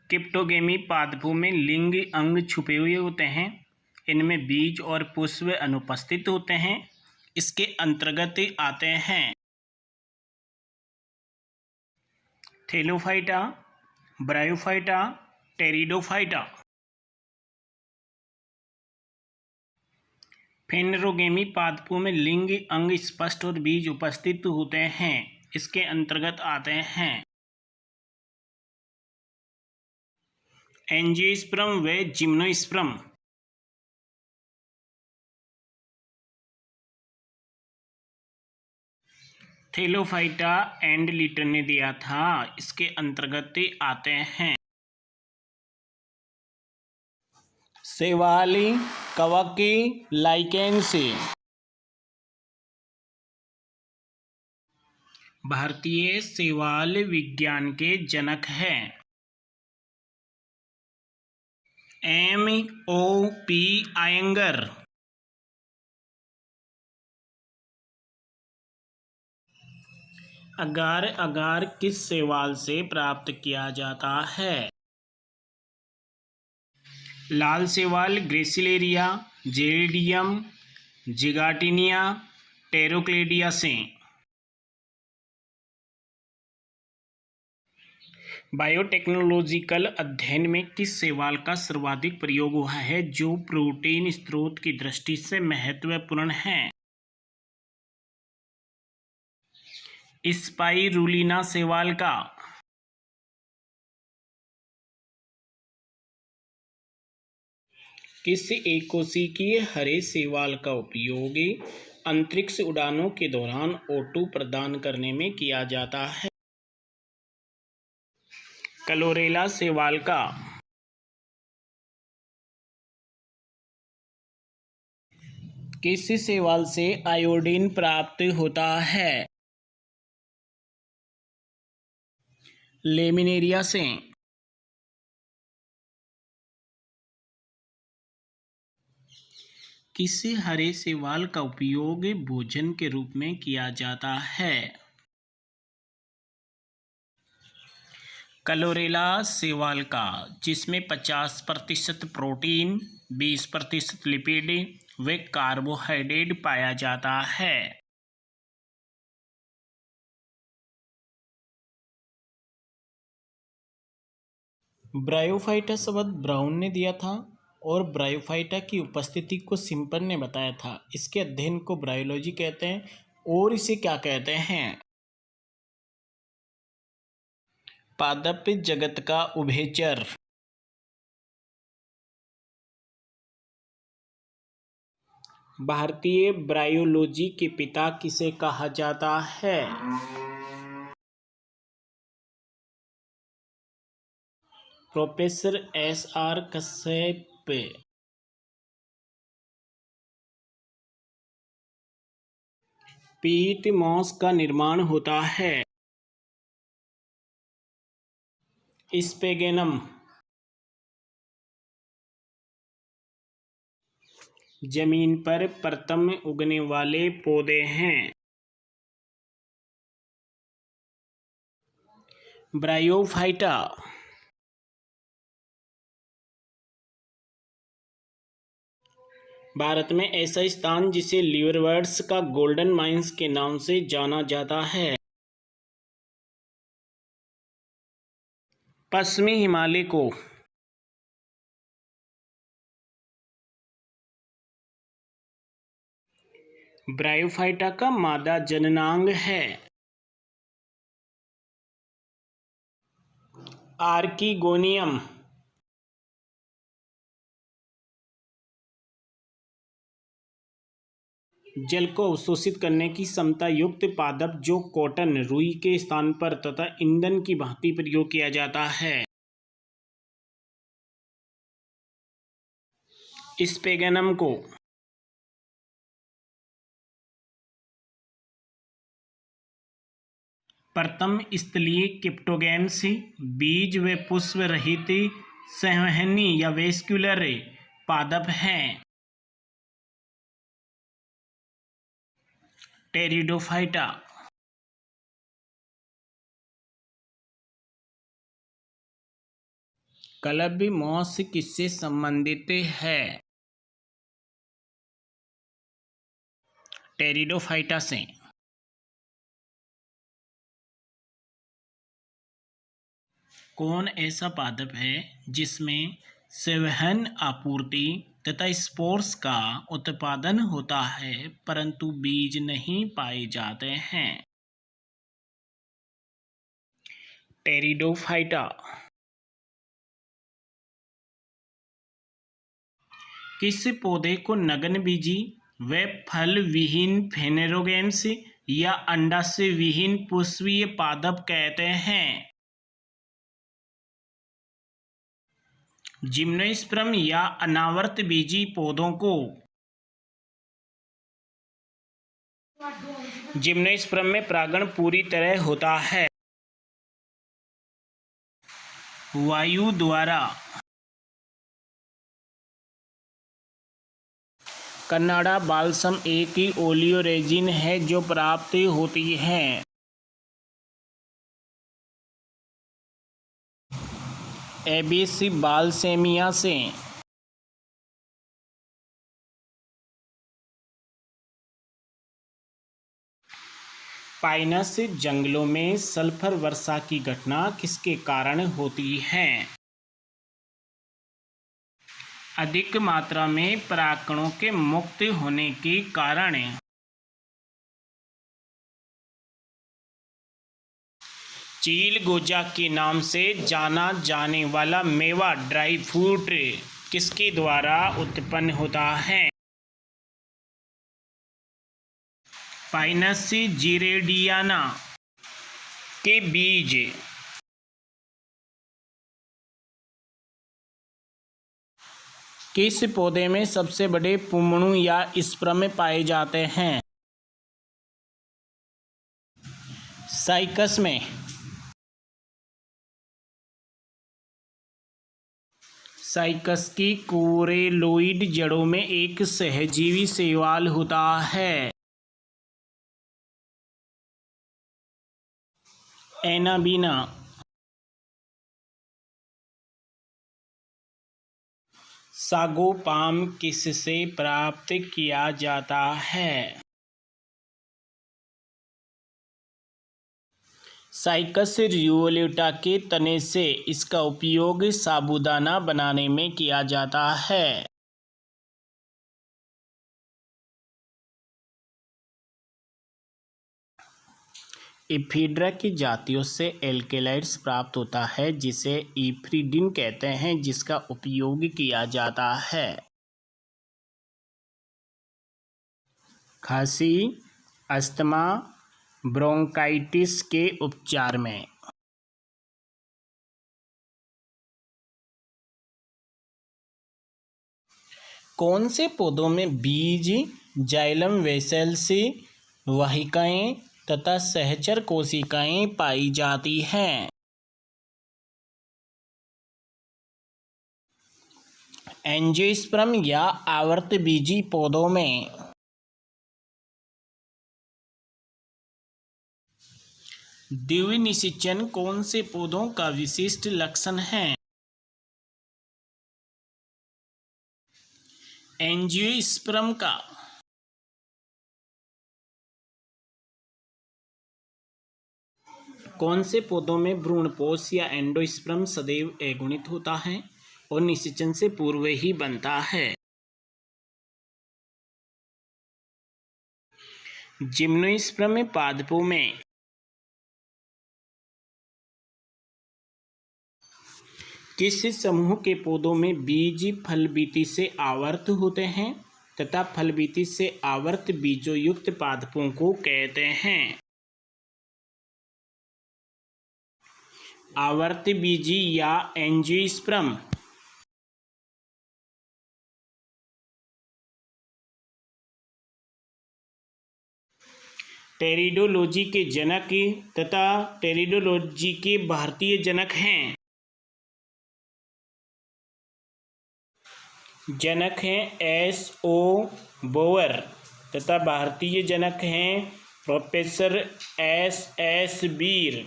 क्रिप्टोगेमी पादपों में लिंग अंग छुपे हुए होते हैं। इनमें बीज और पुष्प अनुपस्थित होते हैं। इसके अंतर्गत आते हैं थैलोफाइटा, ब्रायोफाइटा, टेरिडोफाइटा। फेनरोगेमी पादपों में लिंग अंग स्पष्ट और बीज उपस्थित होते हैं। इसके अंतर्गत आते हैं एंजियोस्पर्म व जिम्नोस्पर्म। थैलोफाइटा एंड लीटर ने दिया था। इसके अंतर्गत आते हैं शैवाली, कवकी, लाइकेन्स। भारतीय शैवाल विज्ञान के जनक हैं M.O.P. आयंगर। अगार अगार किस शैवाल से प्राप्त किया जाता है? लाल शैवाल ग्रेसिलेरिया, जेरिडियम, जिगाटिनिया, टेरोक्लेडिया से। बायोटेक्नोलॉजिकल अध्ययन में किस शैवाल का सर्वाधिक प्रयोग हुआ है जो प्रोटीन स्रोत की दृष्टि से महत्वपूर्ण है? स्पाइरुलिना शैवाल का। किस एकोशिकीय हरे शैवाल का उपयोग अंतरिक्ष उड़ानों के दौरान O2 प्रदान करने में किया जाता है? क्लोरेला शैवाल का। किस शैवाल से आयोडीन प्राप्त होता है? लेमिनेरिया से। किस हरे शैवाल का उपयोग भोजन के रूप में किया जाता है? क्लोरेला शैवाल का, जिसमें 50% प्रोटीन, 20% लिपिड व कार्बोहाइड्रेट पाया जाता है। ब्रायोफाइटा शब्द ब्राउन ने दिया था और ब्रायोफाइटा की उपस्थिति को सिम्पल ने बताया था। इसके अध्ययन को ब्रायोलॉजी कहते हैं और इसे क्या कहते हैं? पादप जगत का उभयचर। भारतीय ब्रायोलॉजी के पिता किसे कहा जाता है? Professor S.R. Kashyap. Peat moss का निर्माण होता है स्पेगेनम। जमीन पर प्रथम उगने वाले पौधे हैं ब्रायोफाइटा। भारत में ऐसा स्थान जिसे लिवरवर्ट्स का गोल्डन माइंस के नाम से जाना जाता है? पश्चिमी हिमालय को। ब्रायोफाइटा का मादा जननांग है आर्किगोनियम। जल को अवशोषित करने की क्षमता युक्त पादप जो कॉटन, रुई के स्थान पर तथा ईंधन की भांति प्रयोग किया जाता है? स्पेगेनम को। प्रथम स्थलीय क्रिप्टोगेम्स बीज व पुष्प रहित संवहनी या वेस्क्युलर पादप हैं टेरिडोफाइटा। क्लब मॉस किससे संबंधित है? टेरिडोफाइटा से। कौन ऐसा पादप है जिसमें संवहन आपूर्ति तथा स्पोर्स का उत्पादन होता है परंतु बीज नहीं पाए जाते हैं? टेरिडोफाइटा। किस पौधे को नग्न बीजी व फल विहीन फेनेरोगेम्स या अंडाशय विहीन पुष्पीय पादप कहते हैं? जिम्नोस्पर्म या अनावर्त बीजी पौधों को जिम्नोस्पर्म में परागण पूरी तरह होता है। वायु द्वारा। कनाडा बाल्सम एक ओलियोरेजिन है जो प्राप्त होती है। एबिस बाल्सेमिया से। पाइनस जंगलों में सल्फर वर्षा की घटना किसके कारण होती है? अधिक मात्रा में परागकणों के मुक्त होने के कारण। चील गोजा के नाम से जाना जाने वाला मेवा ड्राई फ्रूट किसके द्वारा उत्पन्न होता है? पाइनस जिरेडियाना के बीज। किस पौधे में सबसे बड़े पुंबड़ू या स्पर्म पाए जाते हैं? साइकस में। साइकस की कोरेलोइड जड़ों में एक सहजीवी शैवाल होता है। एनाबीना। सागोपाम किससे प्राप्त किया जाता है? साइकस रिवोल्यूटा के तने से इसका उपयोग साबूदाना बनाने में किया जाता है। इफीड्रा की जातियों से एल्केलाइड्स प्राप्त होता है जिसे इफ्रीडिन कहते हैं जिसका उपयोग किया जाता है। खांसी, अस्थमा, ब्रोंकाइटिस के उपचार में। कौन से पौधों में बीज, जाइलम वेसेल्स, वाहिकाएं तथा सहचर कोशिकाएं पाई जाती हैं? एंजियोस्पर्म या आवर्तबीजी पौधों में। द्विनिषेचन कौन से पौधों का विशिष्ट लक्षण है? एंजियोस्पर्म का। कौन से पौधों में भ्रूणपोष या एंडोस्पर्म सदैव अगुणित होता है और निषेचन से पूर्व ही बनता है? जिम्नोस्पर्म पादपों में। किस समूह के पौधों में बीज फलबीती से आवर्त होते हैं तथा फलबीती से आवर्त बीजों युक्त पादपों को कहते हैं? आवर्त बीजी या एंजियोस्पर्म। टेरिडोलॉजी के जनक तथा टेरिडोलॉजी के भारतीय जनक हैं। जनक हैं S.O. बोवर तथा भारतीय जनक हैं प्रोफेसर S.S. बीर।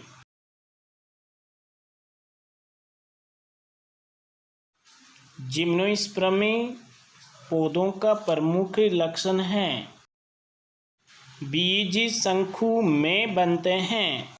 जिम्नोस्पर्मी पौधों का प्रमुख लक्षण है। बीज शंकु में बनते हैं।